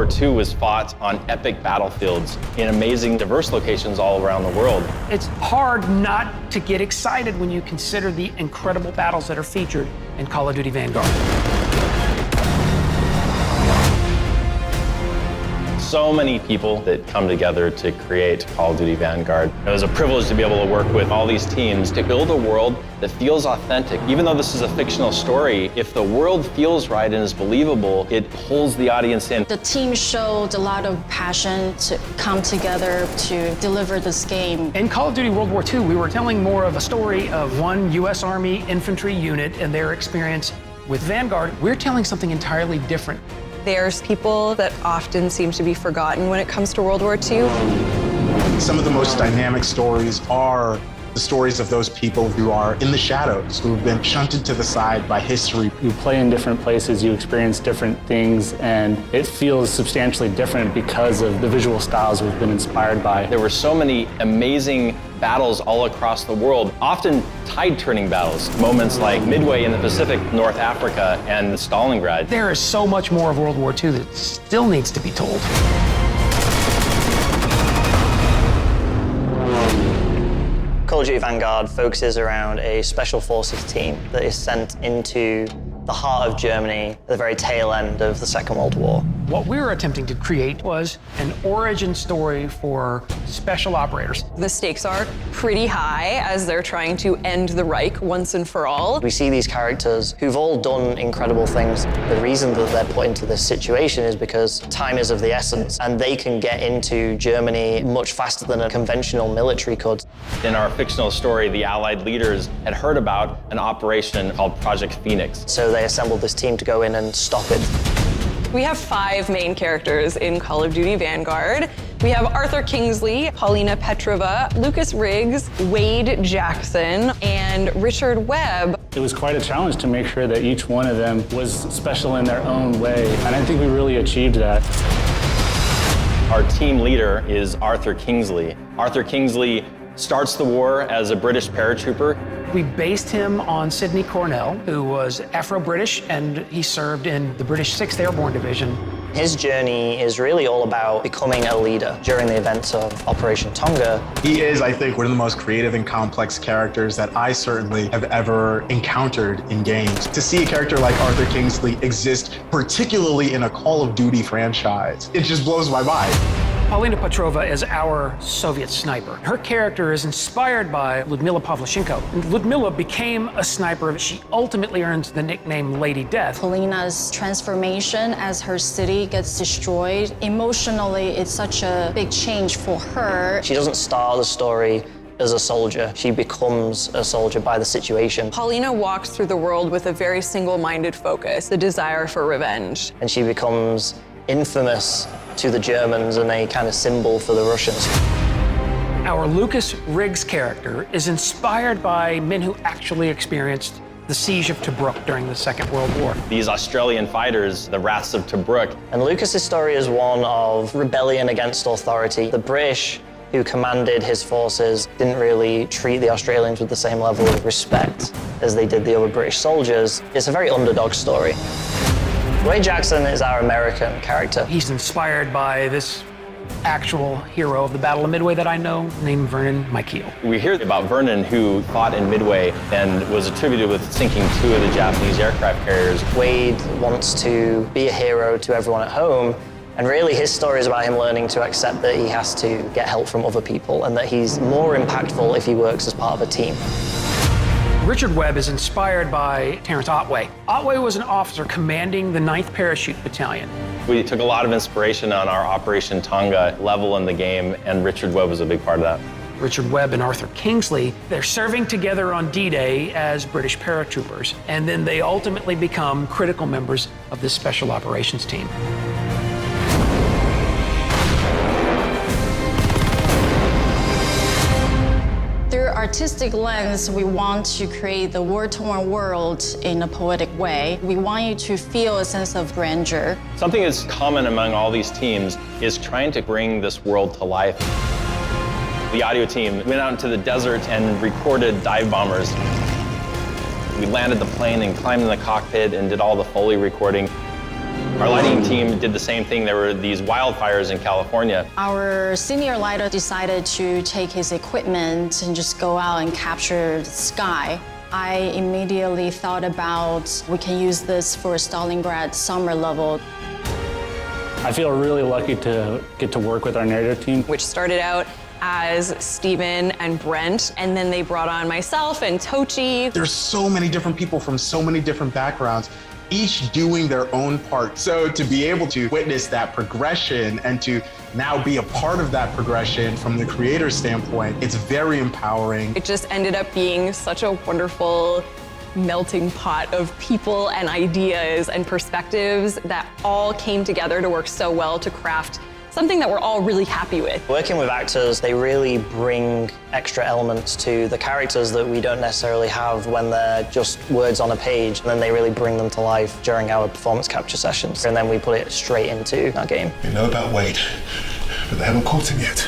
War II was fought on epic battlefields in amazing, diverse locations all around the world. It's hard not to get excited when you consider the incredible battles that are featured in Call of Duty Vanguard. So many people that come together to create Call of Duty Vanguard. It was a privilege to be able to work with all these teams to build a world that feels authentic. Even though this is a fictional story, if the world feels right and is believable, it pulls the audience in. The team showed a lot of passion to come together to deliver this game. In Call of Duty World War II, we were telling more of a story of one U.S. Army infantry unit and their experience. With Vanguard, we're telling something entirely different. There's people that often seem to be forgotten when it comes to World War II. Some of the most dynamic stories are the stories of those people who are in the shadows, who have been shunted to the side by history. You play in different places, you experience different things, and it feels substantially different because of the visual styles we've been inspired by. There were so many amazing battles all across the world, often tide-turning battles, moments like Midway in the Pacific, North Africa, and Stalingrad. There is so much more of World War II that still needs to be told. Call of Duty Vanguard focuses around a special forces team that is sent into the heart of Germany at the very tail end of the Second World War. What we were attempting to create was an origin story for special operators. The stakes are pretty high as they're trying to end the Reich once and for all. We see these characters who've all done incredible things. The reason that they're put into this situation is because time is of the essence, and they can get into Germany much faster than a conventional military could. In our fictional story, the Allied leaders had heard about an operation called Project Phoenix. So they assembled this team to go in and stop it. We have 5 main characters in Call of Duty Vanguard. We have Arthur Kingsley, Polina Petrova, Lucas Riggs, Wade Jackson, and Richard Webb. It was quite a challenge to make sure that each one of them was special in their own way, and I think we really achieved that. Our team leader is Arthur Kingsley. Arthur Kingsley starts the war as a British paratrooper. We based him on Sidney Cornell, who was Afro-British, and he served in the British 6th Airborne Division. His journey is really all about becoming a leader during the events of Operation Tonga. He is, I think, one of the most creative and complex characters that I certainly have ever encountered in games. To see a character like Arthur Kingsley exist, particularly in a Call of Duty franchise, it just blows my mind. Polina Petrova is our Soviet sniper. Her character is inspired by Lyudmila Pavlyuchenko. Lyudmila became a sniper. She ultimately earns the nickname Lady Death. Polina's transformation as her city gets destroyed, emotionally, it's such a big change for her. She doesn't start the story as a soldier. She becomes a soldier by the situation. Polina walks through the world with a very single-minded focus, the desire for revenge. And she becomes infamous to the Germans and a kind of symbol for the Russians. Our Lucas Riggs character is inspired by men who actually experienced the siege of Tobruk during the Second World War. These Australian fighters, the Wraths of Tobruk. And Lucas's story is one of rebellion against authority. The British, who commanded his forces, didn't really treat the Australians with the same level of respect as they did the other British soldiers. It's a very underdog story. Wade Jackson is our American character. He's inspired by this actual hero of the Battle of Midway that I know, named Vernon Mikeel. We hear about Vernon, who fought in Midway and was attributed with sinking 2 of the Japanese aircraft carriers. Wade wants to be a hero to everyone at home, and really his story is about him learning to accept that he has to get help from other people and that he's more impactful if he works as part of a team. Richard Webb is inspired by Terrence Otway. Otway was an officer commanding the 9th Parachute Battalion. We took a lot of inspiration on our Operation Tonga level in the game, and Richard Webb was a big part of that. Richard Webb and Arthur Kingsley, they're serving together on D-Day as British paratroopers, and then they ultimately become critical members of this special operations team. Through artistic lens, we want to create the war-torn world in a poetic way. We want you to feel a sense of grandeur. Something that's common among all these teams is trying to bring this world to life. The audio team went out into the desert and recorded dive bombers. We landed the plane and climbed in the cockpit and did all the Foley recording. Our lighting team did the same thing. There were these wildfires in California. Our senior lighter decided to take his equipment and just go out and capture the sky. I immediately thought about we can use this for Stalingrad summer level. I feel really lucky to get to work with our narrative team. Which started out as Steven and Brent, and then they brought on myself and Tochi. There's so many different people from so many different backgrounds, each doing their own part. So to be able to witness that progression and to now be a part of that progression from the creator standpoint, it's very empowering. It just ended up being such a wonderful melting pot of people and ideas and perspectives that all came together to work so well to craft something that we're all really happy with. Working with actors, they really bring extra elements to the characters that we don't necessarily have when they're just words on a page, and then they really bring them to life during our performance capture sessions. And then we put it straight into our game. You know about Wade, but they haven't caught him yet.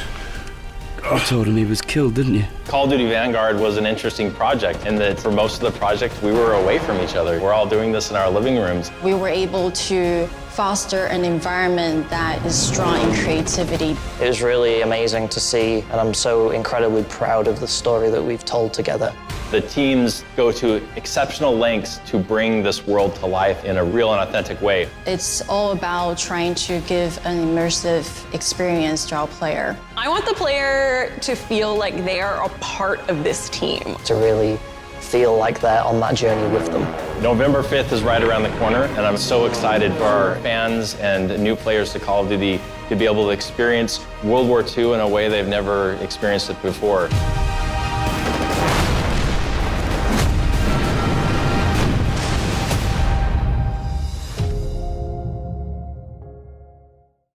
You told him he was killed, didn't you? Call of Duty Vanguard was an interesting project in that for most of the project, we were away from each other. We're all doing this in our living rooms. We were able to foster an environment that is strong in creativity. It was really amazing to see, and I'm so incredibly proud of the story that we've told together. The teams go to exceptional lengths to bring this world to life in a real and authentic way. It's all about trying to give an immersive experience to our player. I want the player to feel like they are a part of this team. To really feel like they're on that journey with them. November 5th is right around the corner, and I'm so excited for our fans and new players to Call of Duty to be able to experience World War II in a way they've never experienced it before.